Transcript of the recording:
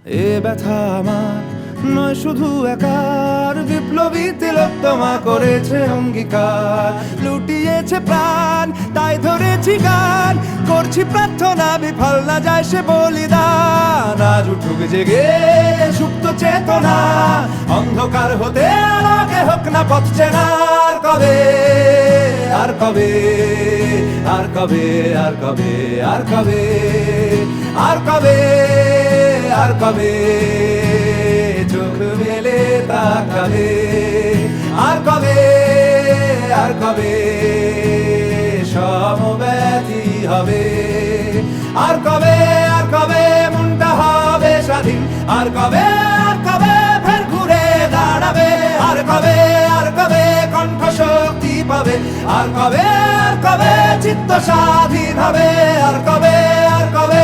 এ ব্যথা আমার নয় শুধু একার, বিপ্লবী তিলোত্তমা করেছে অঙ্গীকার। লুটিয়েছে প্রাণ তাই ধরেছি গান, করছি প্রার্থনা বিফল না যায় সে বলিদান। আজ উঠুক জেগে সুপ্ত চেতনা, অন্ধকার হতে আলোকে হোক না পথ চেনা। আর কবে, আর কবে, আর কবে, আর কবে, আর কবে, আর কবে, আর কবে চোখ মেলে তাকাবে। আর কবে, আর কবে সমব্যথী হবে। আর কবে, আর কবে মনটা হবে স্বাধীন। আর কবে, আর কবে ফের ঘুরে দাঁড়াবে। আর কবে, আর কবে কণ্ঠ শক্তি পাবে। আর কবে, আর কবে চিত্ত স্বাধীন হবে। আর কবে, আর কবে